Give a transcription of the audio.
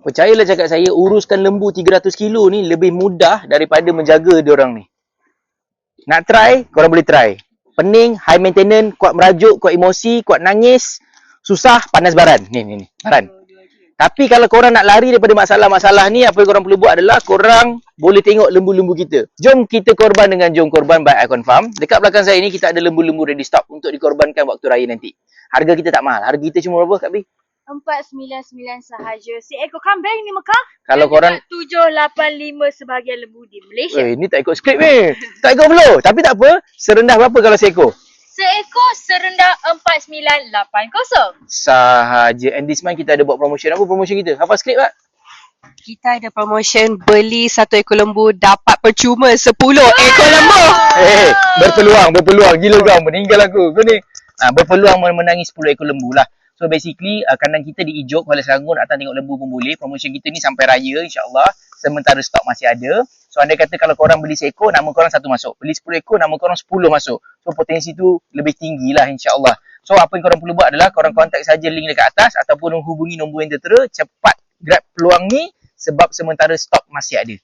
Percayalah cakap saya, uruskan lembu 300 kilo ni lebih mudah daripada menjaga diorang ni. Nak try, korang boleh try. Pening, high maintenance, kuat merajuk, kuat emosi, kuat nangis, susah, panas baran. Ni, baran. Tapi kalau korang nak lari daripada masalah-masalah ni, apa yang korang perlu buat adalah korang boleh tengok lembu-lembu kita. Jom kita korban dengan Jom Korban by Icon Farm. Dekat belakang saya ni kita ada lembu-lembu ready stock untuk dikorbankan waktu raya nanti. Harga kita tak mahal. Harga kita cuma berapa, Kak Bi? 499 sahaja. Seekor kambing ni Mekah. Kalau korang 785 sebahagian lembu di Malaysia. ni tak ikut skrip ni. Tak ikut flow. Tapi tak apa. Serendah berapa kalau seekor? Seekor serendah 4980. Sahaja. And this month kita ada buat promotion. Apa promotion kita? Hafal skrip tak? Kita ada promotion beli 1 ekor lembu dapat percuma 10 ekor lembu. Berpeluang. Gila kau, meninggal aku. Kau ni berpeluang menangi 10 ekor lembu lah. So basically kandang kita di Ijuk, Kuala Selangor, nak datang tengok lembu pun boleh. Promotion kita ni sampai raya insyaAllah. Sementara stok masih ada. So andai kata kalau korang beli seekor, nama korang 1 masuk. Beli 10 ekor, nama korang 10 masuk. So potensi tu lebih tinggi lah insyaAllah. So apa yang korang perlu buat adalah korang kontak saja link dekat atas ataupun hubungi nombor yang tertera. Cepat grab peluang ni sebab sementara stok masih ada.